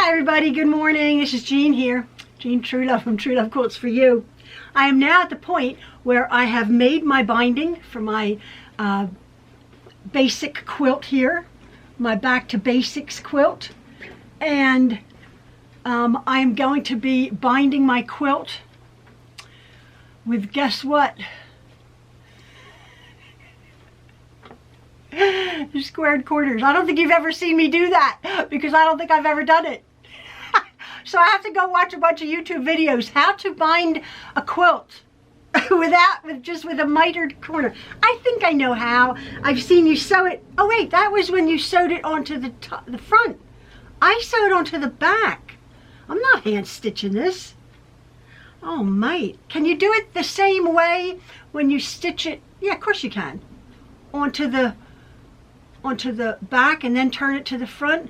Hi everybody, good morning. This is Jean here. Jean Truelove from Truelove Quilts for you. I am now at the point where I have made my binding for my basic quilt here, my Back to Basics quilt. And I'm going to be binding my quilt with, guess what? Squared corners. I don't think you've ever seen me do that because I don't think I've ever done it. So I have to go watch a bunch of YouTube videos how to bind a quilt just with a mitered corner. I think I know how. I've seen you sew it. Oh wait, that was when you sewed it onto the front. I sewed onto the back. I'm not hand stitching this. Oh mate, can you do it the same way when you stitch it? Yeah, of course you can. Onto the back and then turn it to the front.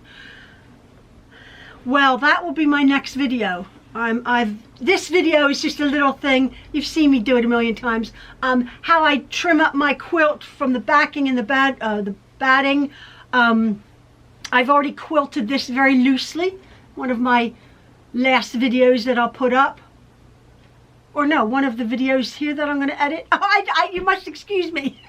Well, that will be my next video. This video is just a little thing. You've seen me do it a million times. How I trim up my quilt from the backing and the batting. I've already quilted this very loosely. One of my last videos that I'll put up. Or no, one of the videos here that I'm going to edit. Oh, you must excuse me.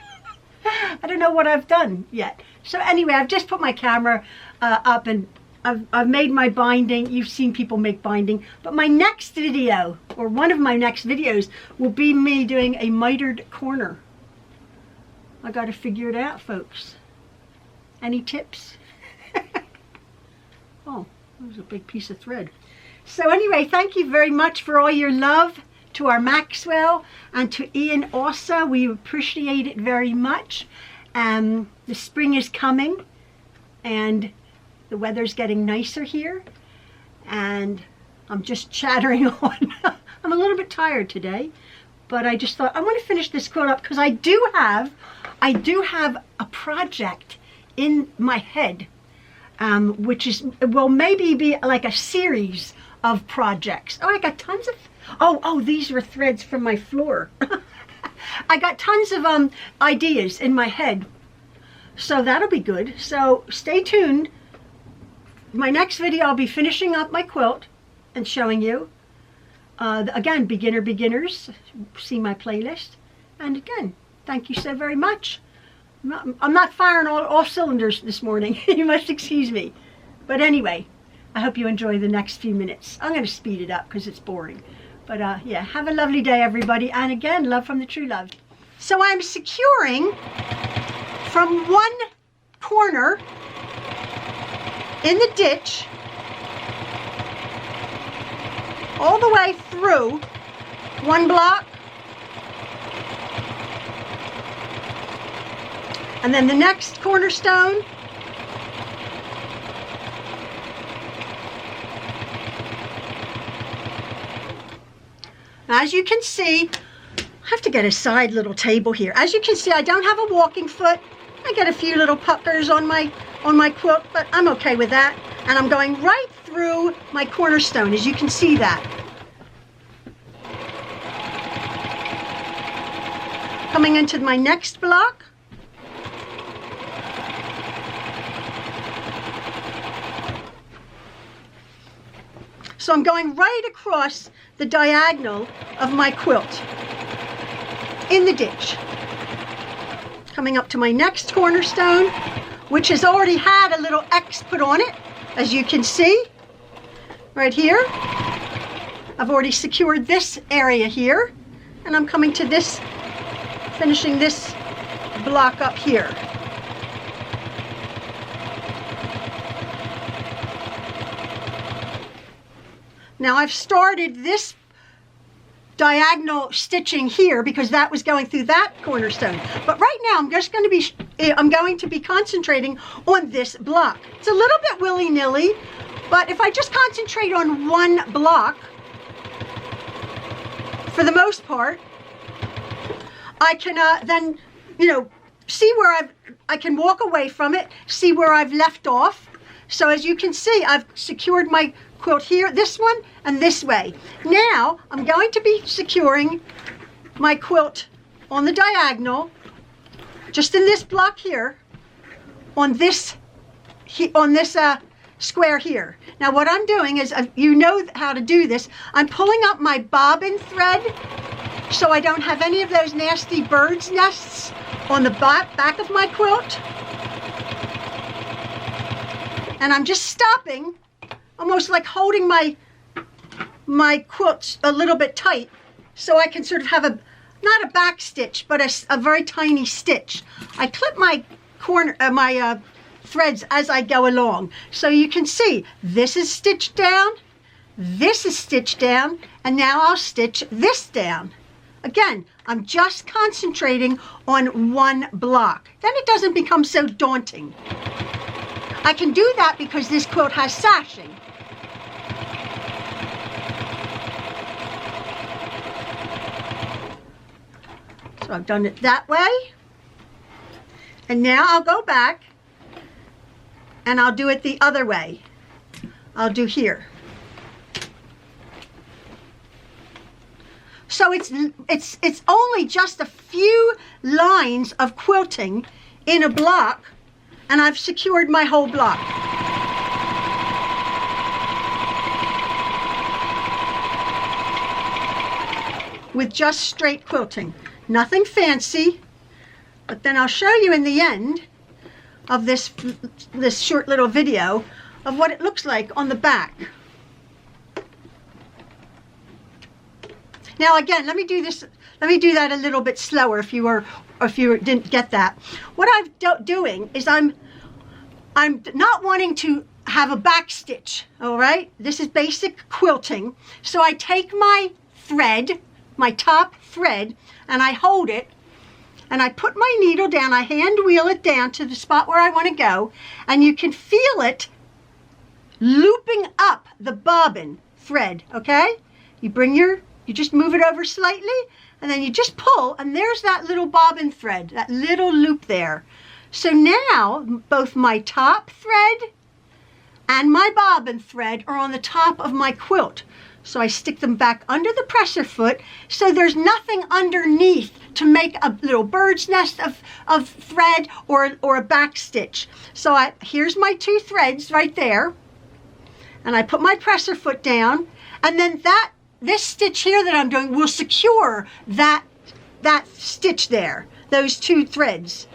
I don't know what I've done yet. So anyway, I've just put my camera up and I've made my binding. You've seen people make binding. But my next video, or one of my next videos, will be me doing a mitered corner. I got to figure it out, folks. Any tips? Oh, that was a big piece of thread. So anyway, thank you very much for all your love to our Maxwell and to Ian also. We appreciate it very much. The spring is coming and the weather's getting nicer here, and I'm just chattering on. I'm a little bit tired today, but I just thought I want to finish this quilt up because I do have a project in my head, which will maybe be like a series of projects. Oh, I got tons of, oh, these were threads from my floor. I got tons of ideas in my head, so that'll be good. So stay tuned. My next video, I'll be finishing up my quilt and showing you. Again, beginners, see my playlist. And again, thank you so very much. I'm not firing all cylinders this morning. You must excuse me. But anyway, I hope you enjoy the next few minutes. I'm going to speed it up because it's boring. But yeah, have a lovely day, everybody. And again, love from the Trueloves. So I'm securing from one corner in the ditch all the way through one block. And then the next cornerstone. As you can see, I have to get a side little table here. As you can see, I don't have a walking foot. I get a few little puckers on my quilt, but I'm okay with that. And I'm going right through my cornerstone, as you can see that. Coming into my next block. So I'm going right across the diagonal of my quilt in the ditch. Coming up to my next cornerstone, which has already had a little X put on it, as you can see, right here. I've already secured this area here, and I'm coming to this, finishing this block up here. Now I've started this diagonal stitching here because that was going through that cornerstone. But right now I'm going to be concentrating on this block. It's a little bit willy-nilly, but if I just concentrate on one block, for the most part, I can then, see where I can walk away from it, see where I've left off. So as you can see, I've secured my quilt here, this one, and this way. Now, I'm going to be securing my quilt on the diagonal, just in this block here, on this square here. Now what I'm doing is, you know how to do this, I'm pulling up my bobbin thread so I don't have any of those nasty bird's nests on the back of my quilt. And I'm just stopping, almost like holding my quilt a little bit tight so I can sort of have not a back stitch, but a very tiny stitch. I clip my threads as I go along. So you can see this is stitched down, this is stitched down, and now I'll stitch this down. Again, I'm just concentrating on one block. Then it doesn't become so daunting. I can do that because this quilt has sashing. So I've done it that way. And now I'll go back and I'll do it the other way. I'll do here. So it's only just a few lines of quilting in a block, and I've secured my whole block. With just straight quilting. Nothing fancy, but then I'll show you in the end of this short little video of what it looks like on the back. Now again, let me do that a little bit slower if you didn't get that. What I'm doing is I'm not wanting to have a back stitch, all right? This is basic quilting. So I take my thread, my top thread, and I hold it, and I put my needle down, I hand wheel it down to the spot where I want to go, and you can feel it looping up the bobbin thread, okay? You just move it over slightly, and then you just pull, and there's that little bobbin thread, that little loop there. So now, both my top thread and my bobbin thread are on the top of my quilt. So I stick them back under the presser foot, so there's nothing underneath to make a little bird's nest of thread or a back stitch. So here's my two threads right there, and I put my presser foot down, and then this stitch here that I'm doing will secure that stitch there, those two threads.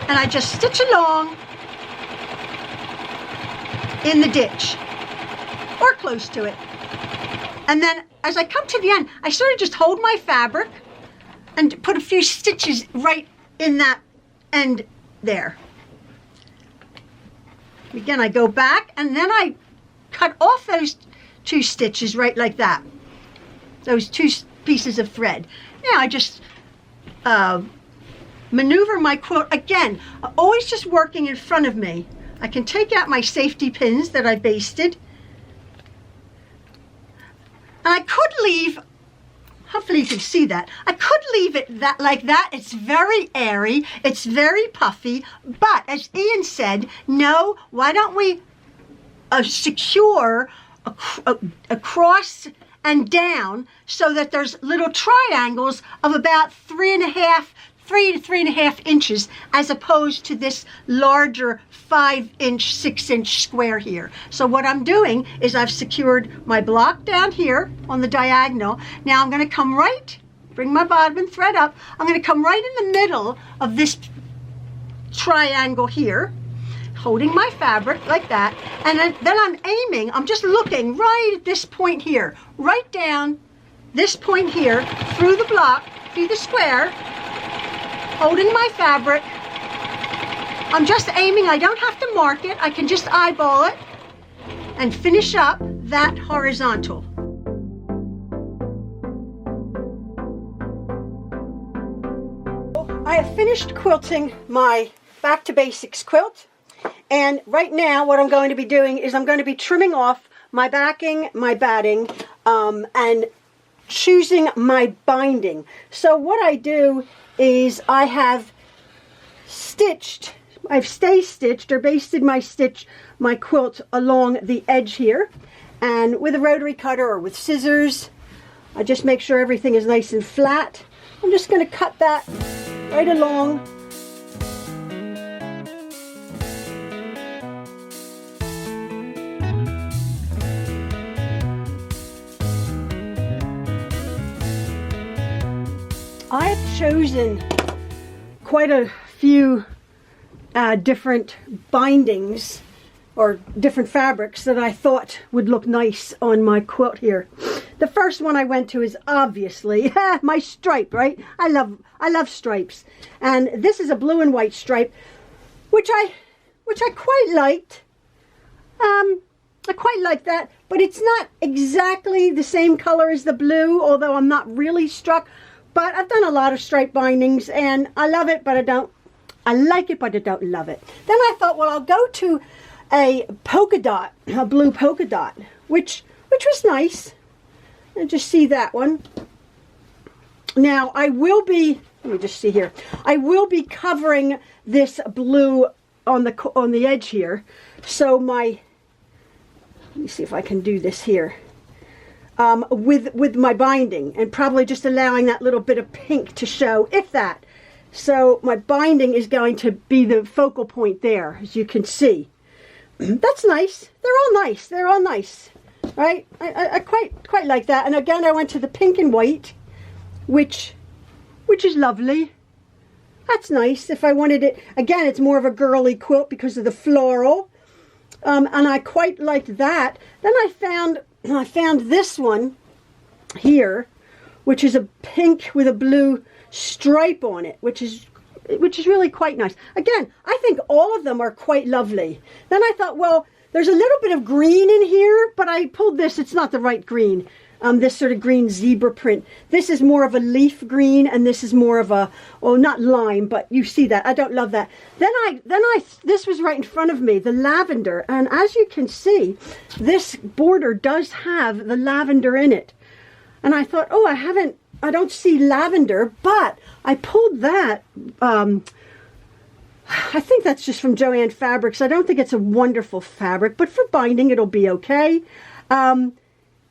And I just stitch along in the ditch, or close to it. And then as I come to the end, I sort of just hold my fabric and put a few stitches right in that end there. Again, I go back and then I cut off those two stitches right like that. Those two pieces of thread. Now I just maneuver my quilt. Again, always just working in front of me. I can take out my safety pins that I basted. And I could leave, hopefully you can see that, I could leave it like that. It's very airy, it's very puffy, but as Ian said, no, why don't we secure across and down so that there's little triangles of about 3 to 3.5 inches, as opposed to this larger 5-inch, 6-inch square here. So what I'm doing is I've secured my block down here on the diagonal. Now I'm going to come bring my bobbin thread up. I'm going to come right in the middle of this triangle here, holding my fabric like that, and then I'm aiming, I'm just looking right at this point here, right down this point here, through the block, through the square, holding my fabric. I'm just aiming, I don't have to mark it, I can just eyeball it and finish up that horizontal. I have finished quilting my Back to Basics quilt, and right now what I'm going to be doing is I'm going to be trimming off my backing, my batting, and choosing my binding. So what I do is I've stay stitched or basted my quilt along the edge here, and with a rotary cutter or with scissors, I just make sure everything is nice and flat. I'm just going to cut that right along. chosen quite a few different bindings or different fabrics that I thought would look nice on my quilt here. The first one I went to is obviously my stripe, right? I love stripes. And this is a blue and white stripe, which I quite liked. I quite like that, but it's not exactly the same color as the blue, although I'm not really struck. But I've done a lot of stripe bindings, and I love it, but I don't. I like it, but I don't love it. Then I thought, well, I'll go to a polka dot, a blue polka dot, which was nice. And just see that one. Now I will be. Let me just see here. I will be covering this blue on the edge here. So my. Let me see if I can do this here. With my binding, and probably just allowing that little bit of pink to show, if that. So my binding is going to be the focal point there, as you can see. That's nice. They're all nice. They're all nice, right? I quite like that. And again, I went to the pink and white, which is lovely. That's nice. If I wanted it, again, it's more of a girly quilt because of the floral. And I quite liked that. Then I found this one here, which is a pink with a blue stripe on it, which is really quite nice. Again, I think all of them are quite lovely. Then I thought, well, there's a little bit of green in here, but I pulled this. It's not the right green. This sort of green zebra print. This is more of a leaf green, and this is more of a, well, not lime, but you see that. I don't love that. Then this was right in front of me, the lavender, and as you can see, this border does have the lavender in it. And I thought, oh, I don't see lavender, but I pulled that. I think that's just from Joann Fabrics. I don't think it's a wonderful fabric, but for binding, it'll be okay.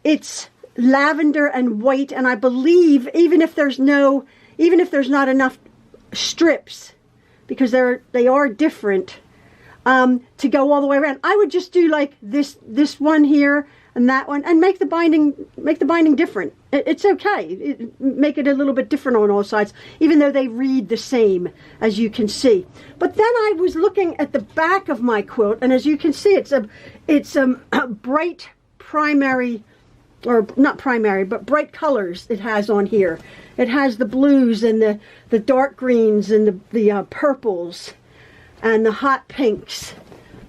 It's lavender and white, and I believe even if there's not enough strips, because they are different, to go all the way around, I would just do like this one here and that one, and make the binding different. It's okay. Make it a little bit different on all sides, even though they read the same, as you can see. But then I was looking at the back of my quilt, and as you can see, it's a bright primary, or not primary, but bright colors it has on here. It has the blues and the dark greens and the purples and the hot pinks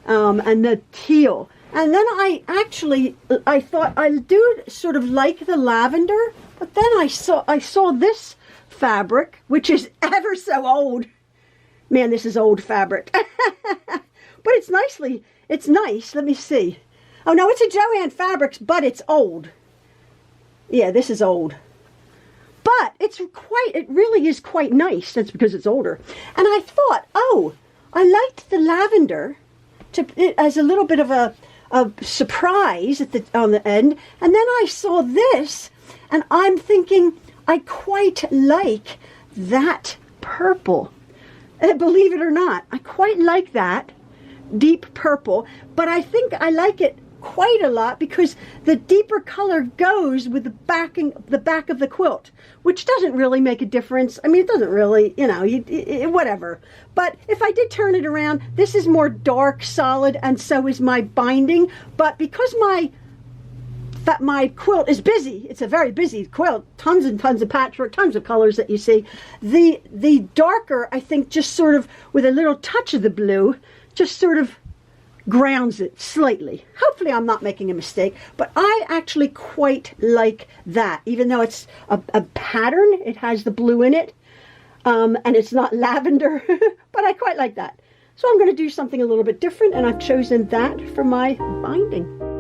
and the teal. And then I thought I'd do sort of like the lavender, but then I saw this fabric, which is ever so old. Man, this is old fabric. But it's nice. Let me see. Oh no, it's a Joann Fabrics, but it's old. Yeah, this is old. But it really is quite nice. That's because it's older. And I thought, oh, I liked the lavender as a little bit of a surprise on the end. And then I saw this, and I'm thinking, I quite like that purple. Believe it or not, I quite like that deep purple, but I think I like it quite a lot because the deeper color goes with the back of the quilt, which doesn't really make a difference. I mean, it doesn't really, whatever. But if I did turn it around, this is more dark, solid, and so is my binding. But because my quilt is busy, it's a very busy quilt, tons and tons of patchwork, tons of colors that you see. The darker, I think, just sort of with a little touch of the blue, just sort of grounds it slightly. Hopefully I'm not making a mistake, but I actually quite like that. Even though it's a pattern, it has the blue in it, and it's not lavender, but I quite like that. So I'm going to do something a little bit different, and I've chosen that for my binding.